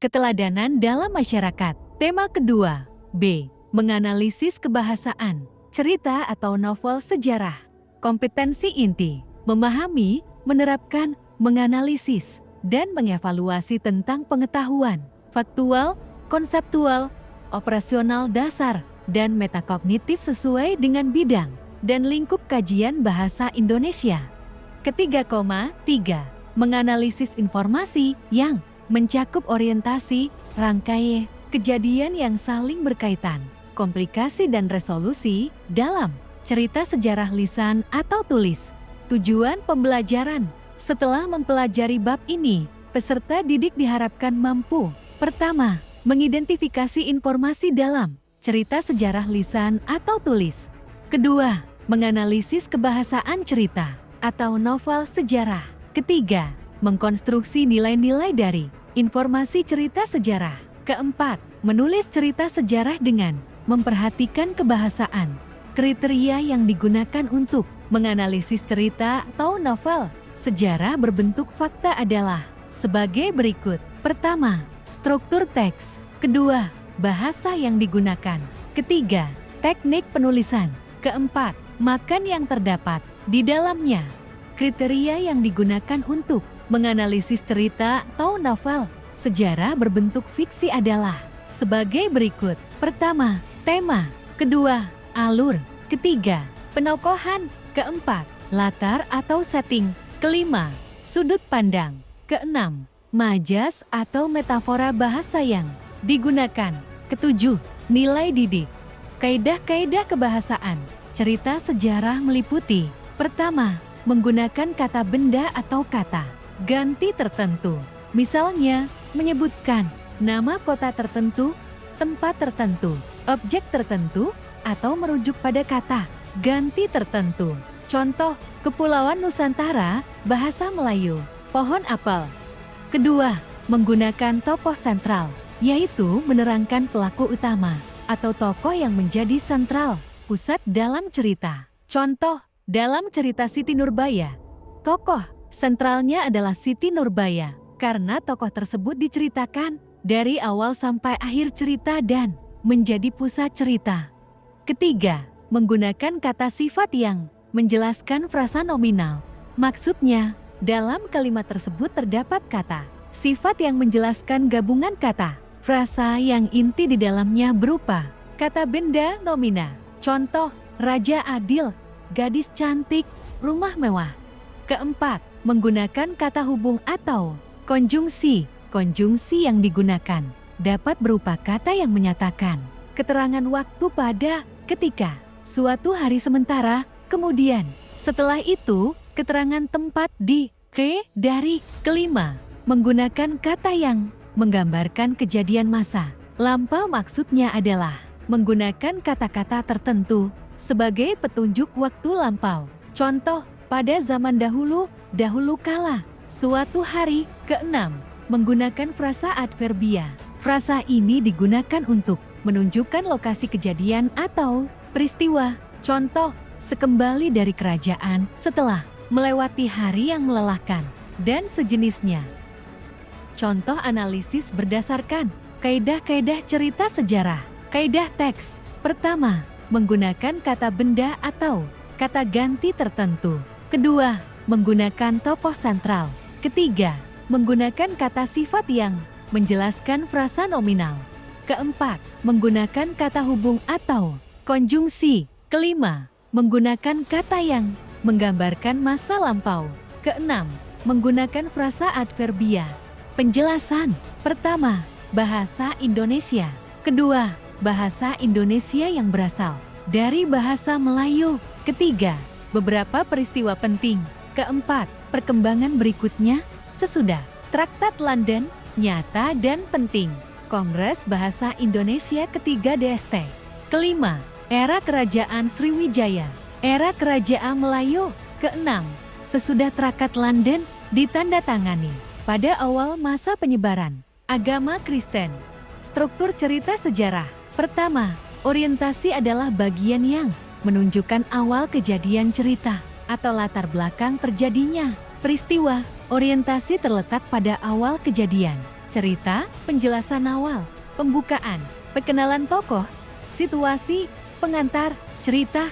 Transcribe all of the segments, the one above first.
Keteladanan dalam masyarakat. Tema kedua. B. Menganalisis kebahasaan, cerita atau novel sejarah. Kompetensi inti. Memahami, menerapkan, menganalisis, dan mengevaluasi tentang pengetahuan. Faktual, konseptual, operasional dasar, dan metakognitif sesuai dengan bidang dan lingkup kajian bahasa Indonesia. Ketiga, 3. Menganalisis informasi yang mencakup orientasi, rangkaian, kejadian yang saling berkaitan, komplikasi dan resolusi dalam cerita sejarah lisan atau tulis. Tujuan pembelajaran. Setelah mempelajari bab ini, peserta didik diharapkan mampu: pertama, mengidentifikasi informasi dalam cerita sejarah lisan atau tulis. Kedua, menganalisis kebahasaan cerita atau novel sejarah. Ketiga, mengkonstruksi nilai-nilai dari informasi cerita sejarah. Keempat, menulis cerita sejarah dengan memperhatikan kebahasaan. Kriteria yang digunakan untuk menganalisis cerita atau novel sejarah berbentuk fakta adalah sebagai berikut. Pertama, struktur teks. Kedua, bahasa yang digunakan. Ketiga, teknik penulisan. Keempat, makan yang terdapat di dalamnya. Kriteria yang digunakan untuk menganalisis cerita atau novel sejarah berbentuk fiksi adalah sebagai berikut. Pertama, tema. Kedua, alur. Ketiga, penokohan. Keempat, latar atau setting. Kelima, sudut pandang. Keenam, majas atau metafora bahasa yang digunakan. Ketujuh, nilai didik. Kaidah-kaidah kebahasaan. Cerita sejarah meliputi: pertama, menggunakan kata benda atau kata ganti tertentu. Misalnya, menyebutkan nama kota tertentu, tempat tertentu, objek tertentu, atau merujuk pada kata ganti tertentu. Contoh, Kepulauan Nusantara, bahasa Melayu, pohon apel. Kedua, menggunakan tokoh sentral, yaitu menerangkan pelaku utama atau tokoh yang menjadi sentral, pusat dalam cerita. Contoh, dalam cerita Siti Nurbaya, tokoh sentralnya adalah Siti Nurbaya karena tokoh tersebut diceritakan dari awal sampai akhir cerita dan menjadi pusat cerita. Ketiga, menggunakan kata sifat yang menjelaskan frasa nominal. Maksudnya, dalam kalimat tersebut terdapat kata sifat yang menjelaskan gabungan kata frasa yang inti di dalamnya berupa kata benda nomina. Contoh, raja adil, gadis cantik, rumah mewah. Keempat, menggunakan kata hubung atau konjungsi. Konjungsi yang digunakan dapat berupa kata yang menyatakan keterangan waktu pada, ketika, suatu hari sementara, kemudian, setelah itu, keterangan tempat di, ke, dari. Kelima, menggunakan kata yang menggambarkan kejadian masa lampau. Maksudnya adalah menggunakan kata-kata tertentu sebagai petunjuk waktu lampau. Contoh, pada zaman dahulu, dahulu kala, suatu hari. Keenam, menggunakan frasa adverbia. Frasa ini digunakan untuk menunjukkan lokasi kejadian atau peristiwa. Contoh, sekembali dari kerajaan setelah melewati hari yang melelahkan, dan sejenisnya. Contoh analisis berdasarkan kaidah-kaidah cerita sejarah. Kaidah teks. Pertama, menggunakan kata benda atau kata ganti tertentu. Kedua, menggunakan tokoh sentral. Ketiga, menggunakan kata sifat yang menjelaskan frasa nominal. Keempat, menggunakan kata hubung atau konjungsi. Kelima, menggunakan kata yang menggambarkan masa lampau. Keenam, menggunakan frasa adverbia. Penjelasan. Pertama, bahasa Indonesia. Kedua, bahasa Indonesia yang berasal dari bahasa Melayu. Ketiga, beberapa peristiwa penting. Keempat, perkembangan berikutnya sesudah Traktat London, nyata dan penting. Kongres Bahasa Indonesia ketiga DST. Kelima, era Kerajaan Sriwijaya. Era Kerajaan Melayu. Keenam, sesudah Traktat London ditandatangani pada awal masa penyebaran agama Kristen. Struktur cerita sejarah. Pertama, orientasi adalah bagian yang menunjukkan awal kejadian cerita atau latar belakang terjadinya peristiwa. Orientasi terletak pada awal kejadian. cerita, penjelasan awal, pembukaan, perkenalan tokoh, situasi, pengantar, cerita.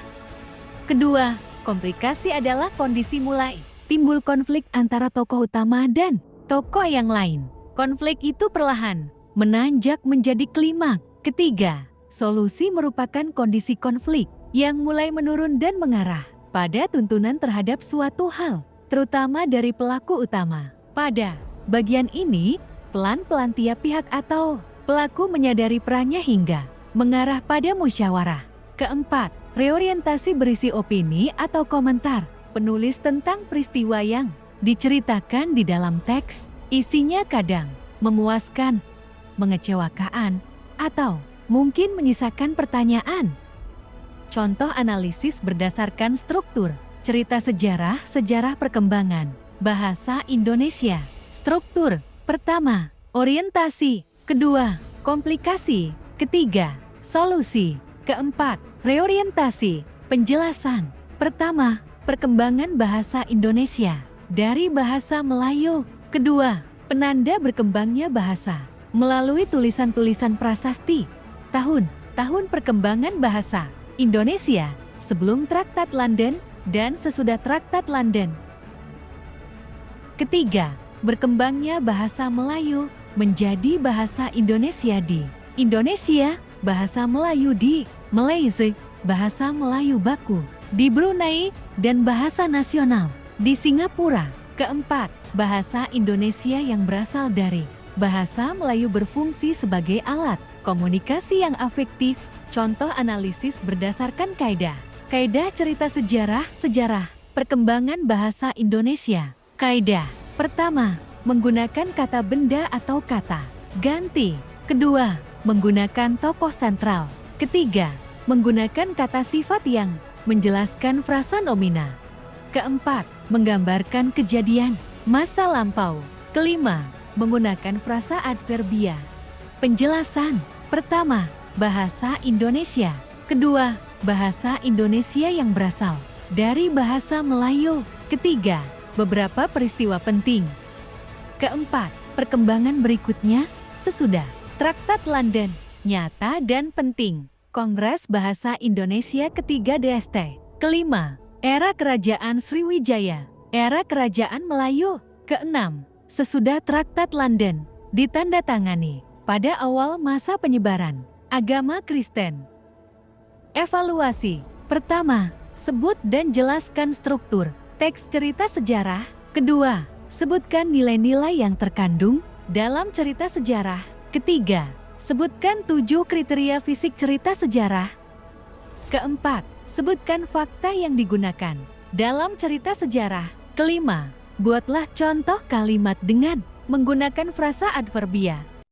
Kedua, komplikasi adalah kondisi mulai timbul konflik antara tokoh utama dan tokoh yang lain. Konflik itu perlahan menanjak menjadi klimaks. Ketiga, solusi merupakan kondisi konflik yang mulai menurun dan mengarah pada tuntunan terhadap suatu hal, terutama dari pelaku utama. Pada bagian ini, pelan-pelan tiap pihak atau pelaku menyadari perannya hingga mengarah pada musyawarah. Keempat, reorientasi berisi opini atau komentar penulis tentang peristiwa yang diceritakan di dalam teks. Isinya kadang memuaskan, mengecewakan, atau mungkin menyisakan pertanyaan. Contoh analisis berdasarkan struktur, cerita sejarah, sejarah perkembangan, bahasa Indonesia. Struktur, pertama, orientasi, kedua, komplikasi, ketiga, solusi, keempat, reorientasi, penjelasan. Pertama, perkembangan bahasa Indonesia dari bahasa Melayu. Kedua, penanda berkembangnya bahasa melalui tulisan-tulisan prasasti. Tahun perkembangan bahasa Indonesia sebelum Traktat London dan sesudah Traktat London. Ketiga, berkembangnya bahasa Melayu menjadi bahasa Indonesia di Indonesia, bahasa Melayu di Malaysia, bahasa Melayu baku di Brunei, dan bahasa nasional di Singapura. Keempat, bahasa Indonesia yang berasal dari bahasa Melayu berfungsi sebagai alat komunikasi yang afektif. Contoh analisis berdasarkan kaidah. Kaidah cerita sejarah, sejarah perkembangan bahasa Indonesia. Kaidah pertama, menggunakan kata benda atau kata ganti. Kedua, menggunakan tokoh sentral. Ketiga, menggunakan kata sifat yang menjelaskan frasa nomina. Keempat, menggambarkan kejadian masa lampau. Kelima, menggunakan frasa adverbia. Penjelasan pertama, bahasa Indonesia. Kedua, bahasa Indonesia yang berasal dari bahasa Melayu. Ketiga, beberapa peristiwa penting. Keempat, perkembangan berikutnya sesudah Traktat London, nyata dan penting. Kongres Bahasa Indonesia ketiga DST. Kelima, era Kerajaan Sriwijaya, era Kerajaan Melayu. Keenam, sesudah Traktat London, ditandatangani pada awal masa penyebaran agama Kristen. Evaluasi. Pertama, sebut dan jelaskan struktur teks cerita sejarah. Kedua, sebutkan nilai-nilai yang terkandung dalam cerita sejarah. Ketiga, sebutkan 7 kriteria fisik cerita sejarah. Keempat, sebutkan fakta yang digunakan dalam cerita sejarah. Kelima, buatlah contoh kalimat dengan menggunakan frasa adverbia.